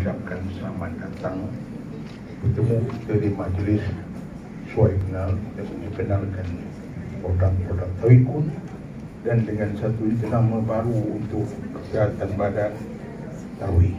mengucapkan selamat datang bertemu kita di majlis Suai Kenal dan mengenalkan produk-produk Tawikun dan dengan satu nama baru untuk kesihatan badan Tawi.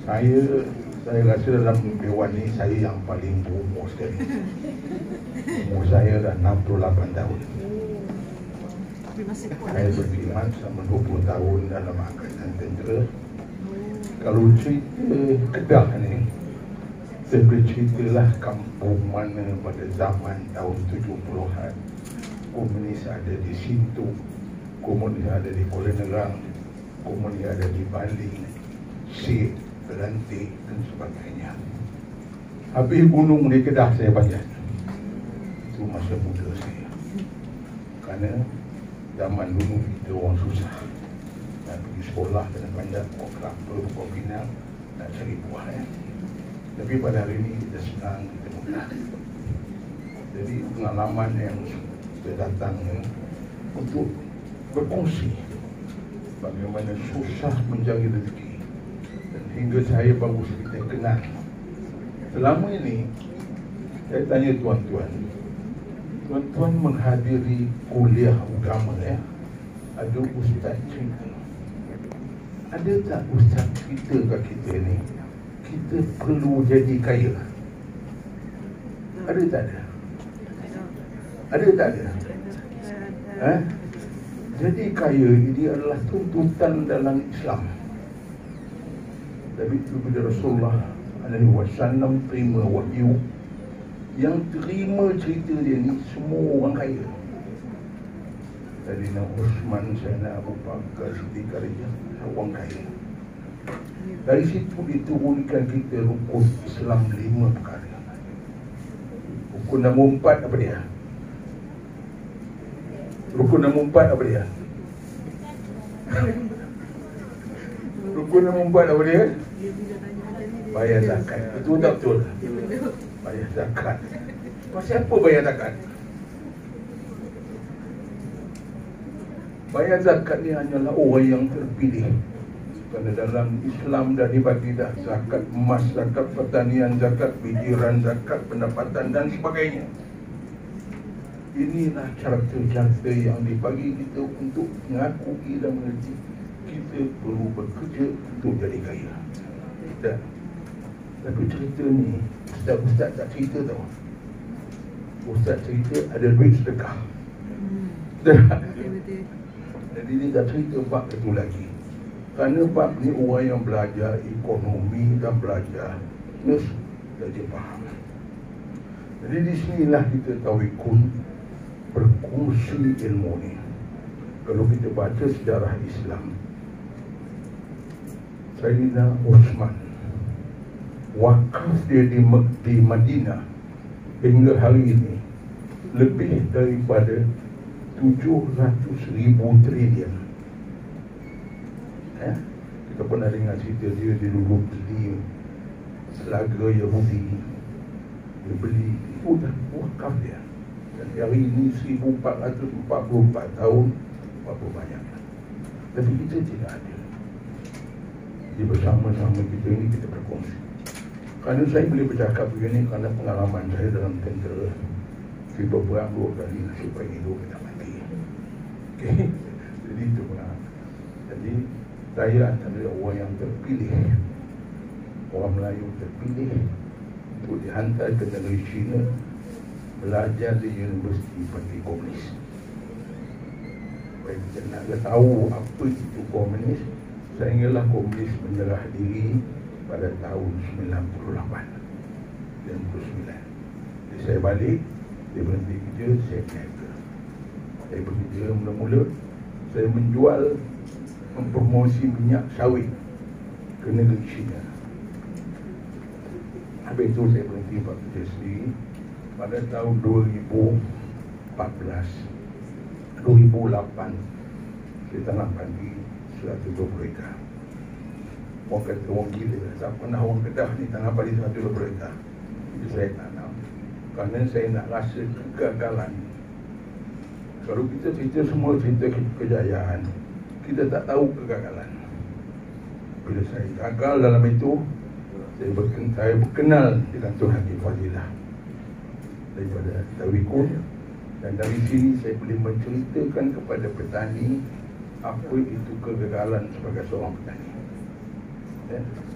Saya rasa dalam dewan ini saya yang paling berumur sekali. Umur saya dah 68 tahun. Saya berkhidmat selama 20 tahun dalam Angkatan Tentera. Kalau cerita Kedah ni, saya boleh ceritalah kampung mana pada zaman tahun 70-an. Komunis ada di Sintu, komunis ada di Kuala Nerang, komunis ada di Baling, Sik, Belantik dan sebagainya. Habis gunung di Kedah saya panjat. Itu masa muda saya. Kerana zaman dulu kita orang susah. Nak pergi sekolah kena panjat pokok kelapa, pokok pinang, nak cari buah ya. Tapi pada hari ini kita senang, kita mudah. Jadi pengalaman yang saya datang untuk berkongsi bagaimana susah mencari rezeki. Dan hingga saya baru kita kenal. Selama ini saya tanya tuan-tuan menghadiri kuliah agama ya, ada ustaz cerita. Ada tak ustaz cerita kat kita ni, kita perlu jadi kaya? Ada tak ada? Ada tak ada? Jadi kaya ini adalah tuntutan dalam Islam. Tapi itu bila Rasulullah SAW terima wahyu, yang terima cerita dia ni semua orang kaya. Sayyidina Uthman, Sayyidina Abu Bakar, Siddiq Kharijah, orang kaya. Dari situ diturunkan kita rukun Islam 5 perkara. Rukun nombor 4 apa dia? Rukun nombor 4 apa dia? Rukun nombor 4 apa dia? Bayar zakat. Betul tak betul? Bayar zakat. Pasal apa bayar zakat? Bayar zakat ni hanyalah orang yang terpilih. Kerana dalam Islam dah dibagi dah zakat emas, zakat pertanian, zakat bijiran, zakat pendapatan dan sebagainya. Inilah carta-carta yang dibagi kita untuk mengakui dan mengerti kita perlu bekerja untuk jadi kaya. Dan tapi cerita ni Ustaz tak cerita tau. Ustaz cerita ada duit sedekah. Jadi dia tak cerita bab itu lagi. Kerana bab ni orang yang belajar ekonomi dan belajar nus jadi faham. Jadi di sinilah kita Tawikun berkongsi ilmu ni. Kalau kita baca sejarah Islam, Sayyidina Uthman wakaf dia di Madinah hingga hari ini lebih daripada 700,000 trilion. Kita pernah dengar cerita dia dulu beli selaga Yahudi, dia beli itu dah wakaf dia. Dan hari ini 1444 tahun, berapa banyak. Tapi kita tidak ada. Jadi bersama-sama kita ini kita berkongsi. Kerana saya boleh bercakap begini kerana pengalaman saya dalam tentera. Saya berperang 2 kali, supaya hidup kita mati. Okay? Jadi itu pengalaman. Jadi saya antara orang yang terpilih, orang Melayu terpilih untuk dihantar ke negeri China belajar di Universiti Parti Komunis. Supaya kita nak tahu apa itu komunis. Sehinggalah komunis menyerah diri pada tahun 98. Jadi saya balik, saya berhenti kerja, saya berniaga. Saya bekerja mula-mula, saya menjual, mempromosi minyak sawit ke negeri China. Habis itu saya berhenti buat kerja sendiri. Pada tahun 2008, saya tanam padi 120 ekar. Orang kata orang gila, tak pernah orang Kedah ni tanam padi 120 ekar. Jadi saya tanam kerana saya nak rasa kegagalan. Kalau kita cerita semua cerita kejayaan, kita tak tahu kegagalan. Bila saya gagal dalam itu, saya berkenal dengan Tuan Hakim Fadilah daripada Tawikun, dan dari sini saya boleh menceritakan kepada petani apa itu kegagalan sebagai seorang petani.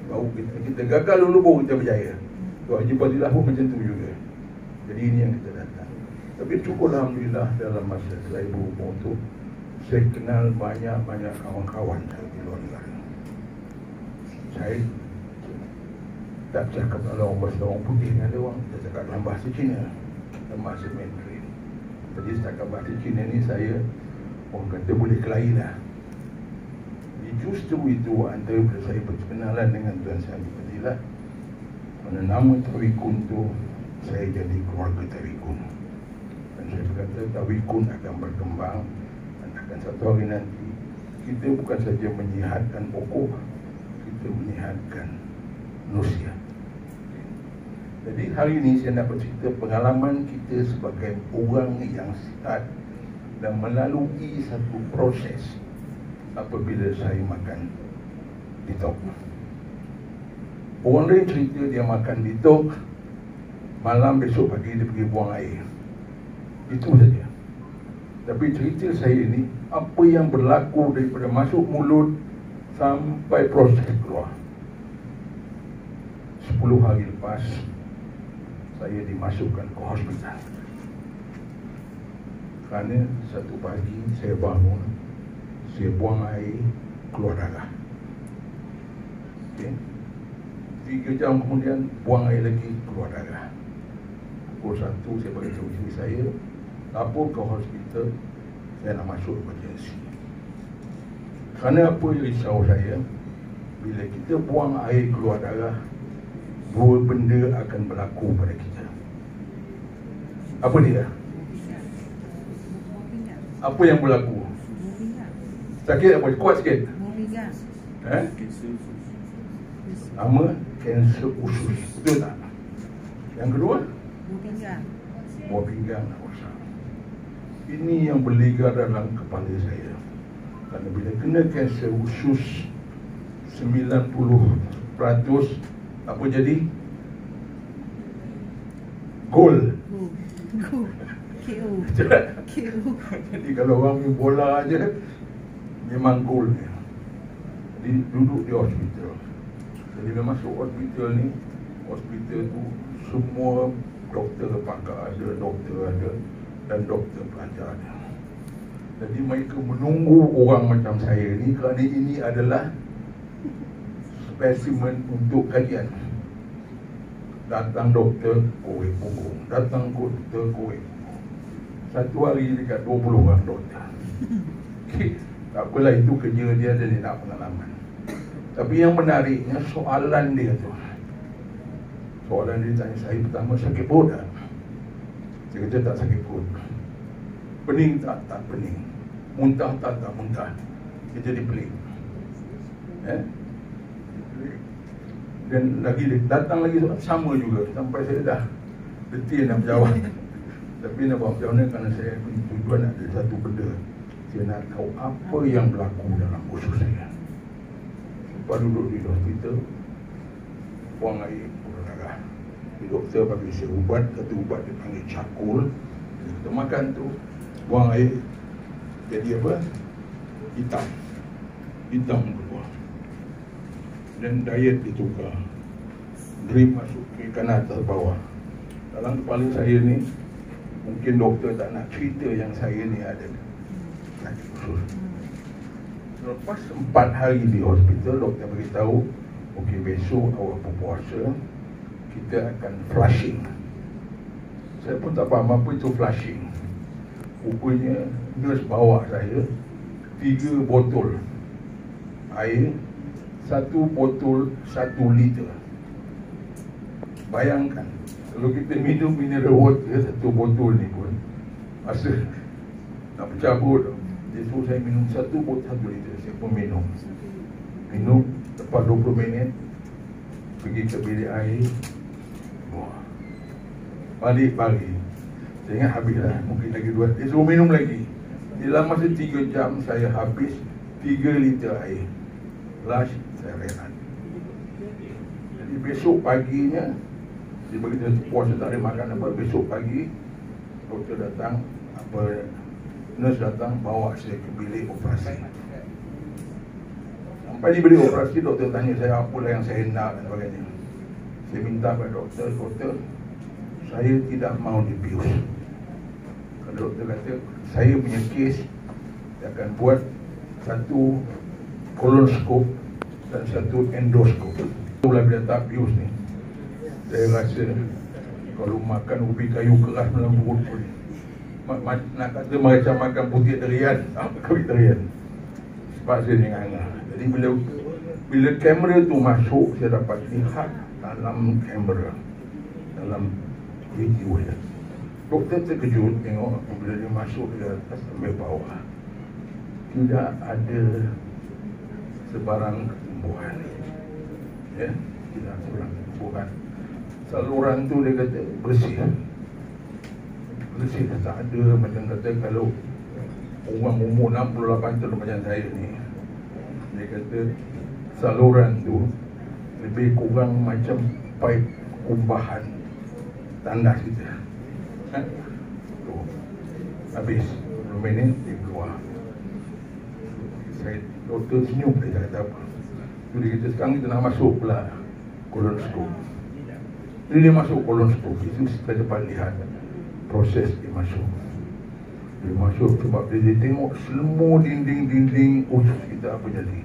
Baru kita gagal dulu baru kita berjaya. Tuan Haji Fadilah pun macam tu juga. Jadi ini yang kita datang. Tapi cukup alhamdulillah dalam masa saya berumur tu, saya kenal banyak-banyak kawan-kawan di luar negara. Saya tak cakap dalam bahasa orang putih dengan dia orang, saya cakap dalam bahasa Cina, dalam bahasa Mandarin. Jadi setakat bahasa Cina ni saya, orang kata boleh kelahi lah. Jadi justru itu antara saya berkenalan dengan Tuan Haji Fadilah, mana nama Tawikun tu, saya jadi keluarga Tawikun. Dan saya berkata Tawikun akan berkembang, dan akan satu hari nanti kita bukan saja menyihatkan pokok, kita menyihatkan manusia. Jadi hari ini saya nak bercerita pengalaman kita sebagai orang yang sihat dan melalui satu proses apabila saya makan ditok. Orang lain cerita dia makan ditok, malam besok pagi dia pergi buang air. Itu saja. Tapi cerita saya ini, apa yang berlaku daripada masuk mulut sampai proses keluar. 10 hari lepas, saya dimasukkan ke hospital. Kerana satu pagi saya bangun, saya buang air, keluar darah. Okay. 3 jam kemudian buang air lagi, keluar darah. Pukul 1 saya beritahu isteri saya, lapor ke hospital, saya nak masuk emergency. Kerana apa risau saya, bila kita buang air keluar darah, 2 benda akan berlaku pada kita. Apa dia? Apa yang berlaku? Sakit apa? Kuat sikit? Nama kanser usus. Betul tak? Yang kedua? Buah pinggang nak rosak. Ini yang berligar dalam kepala saya. Kerana bila kena kanser usus, 90% apa jadi? Gol. Jadi kalau orang main bola aja, memang gol. Jadi duduk di hospital. Jadi bila masuk hospital ni, hospital tu semua doktor pakar ada, doktor ada, dan doktor pelajar ada. Jadi mereka menunggu orang macam saya ni, kerana ini adalah spesimen untuk kajian. Datang doktor, korek punggung. Datang doktor, korek punggung. Satu hari dekat 20 orang doktor. Okay. Tak apalah, itu kerja dia, dia nak pengalaman. Tapi yang menariknya soalan dia tu. Soalan dia tanya saya pertama, sakit perut tak? Saya kata tak sakit perut. Pening tak? Tak pening. Muntah tak? Tak muntah. Dia jadi pelik. Dan lagi datang lagi sama juga, sampai saya dah letih nak berjawab. Tapi nak buat macam mana, kerana saya tujuan ada satu benda, saya nak tahu apa yang berlaku dalam usus saya. Lepas duduk di hospital, buang air, keluar darah. Doktor bagi saya ubat, satu ubat dia panggil cakul. Kita makan tu, buang air, jadi apa? Hitam. Hitam keluar. Dan diet ditukar, drip masuk ke kanan atas bawah. Dalam kepala saya ni, mungkin doktor tak nak cerita yang saya ni ada sakit usus. Lepas 4 hari di hospital, doktor beritahu, okey, besok awak berpuasa, kita akan flushing. Saya pun tak faham apa itu flushing. Rupanya nurse bawa saya 3 botol air, 1 botol 1 liter. Bayangkan, kalau kita minum mineral water 1 botol ni pun masa nak pecah perut. Dia suruh saya minum 1 botol 1 liter. Saya pun minum. Lepas 20 minit pergi ke bilik air, balik. Saya ingat habis lah, mungkin lagi 2. Dia suruh minum lagi. Dalam masa 3 jam saya habis 3 liter air. Last saya rehat. Jadi besok paginya, dia beritahu puasa tak ada makan apa, besok pagi doktor datang, nurse datang bawa saya ke bilik operasi. Sampai di bilik operasi, doktor tanya saya apalah yang saya nak dan sebagainya. Saya minta kepada doktor, saya tidak mau dibius. Kalau doktor kata, saya punya kes, dia akan buat satu kolonoskop dan satu endoskop. Itulah bila tak bius ni, saya rasa kalau makan ubi kayu keras dalam perut pun nak kata macam makan putih derian, kulit derian. Sebab saya dengar. Jadi bila kamera tu masuk, saya dapat lihat dalam kamera, dalam video dia. Doktor terkejut tengok bila dia masuk ke atas sampai bawah. Tidak ada sebarang ketumbuhan. Ya, tidak sebarang ketumbuhan. Saluran tu dia kata bersih. Bersih, tak ada macam kata kalau orang umur 68 tahun macam saya ni, dia kata saluran tu lebih kurang macam paip kumbahan tandas kita. Habis 10 minit dia keluar. Saya doktor senyum, dia kata apa. Dia kata sekarang kita nak masuk pula kolonoskop. Dia masuk kolonoskop, itu kita dapat lihat proses dia masuk. Dia masuk sebab dia tengok semua dinding-dinding usus kita apa jadi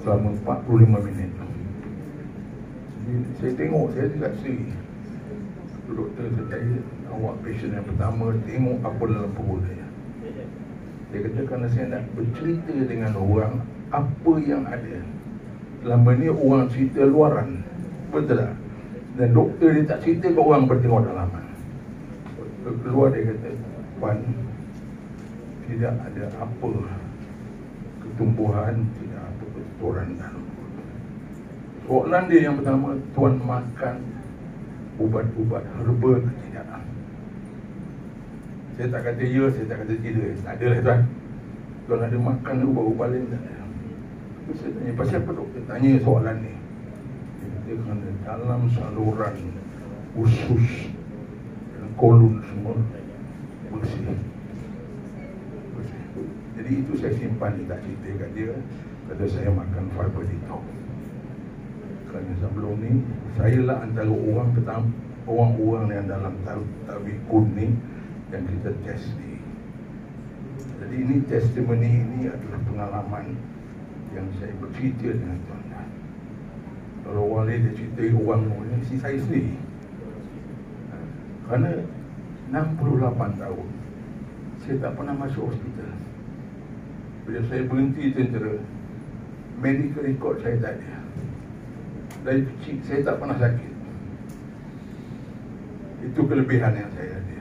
selama 45 minit. Jadi, saya tengok, saya tidak sedih. Doktor kata, awak patient yang pertama, tengok apa dalam perut saya. Dia kata kerana saya nak bercerita dengan orang apa yang ada. Selama ni orang cerita luaran, betul tak? Dan doktor dia tak cerita ke orang bertengok dalaman. Keluar dia kata, Puan, tidak ada apa ketumbuhan, tidak apa keturunan dalam perut. Soalan dia yang pertama, Tuan makan ubat-ubat herba ke tidak? Saya tak kata ya, saya tak kata tidak. Tak ada lah tuan. Tuan ada makan ubat-ubat lain tak ada. Saya tanya, pasal apa doktor tanya soalan ni? Dia kata kerana dalam saluran usus dan kolon semua bersih. Jadi itu saya simpan, dia tak cerita kat dia. Kata saya makan fiber detox. Kerana sebelum ni, saya lah antara orang-orang yang dalam tabikun ni yang kita test ni. Jadi ini testimoni ini adalah pengalaman yang saya bercerita dengan tuan-tuan. Kalau orang lain dia cerita orang ni, si saya sendiri. Kerana 68 tahun, saya tak pernah masuk hospital. Bila saya berhenti tentera, medical record saya tak ada. Dari kecil saya tak pernah sakit. Itu kelebihan yang saya ada.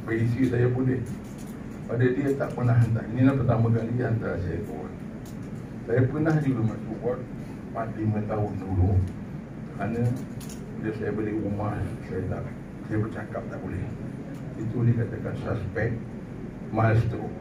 Berisi saya boleh. Pada dia tak pernah hantar. Inilah pertama kali dia hantar saya ke ward. Saya pernah juga masuk ward 4-5 tahun dulu. Kerana bila saya beli rumah, saya bercakap tak boleh. Itu dikatakan suspek mild stroke.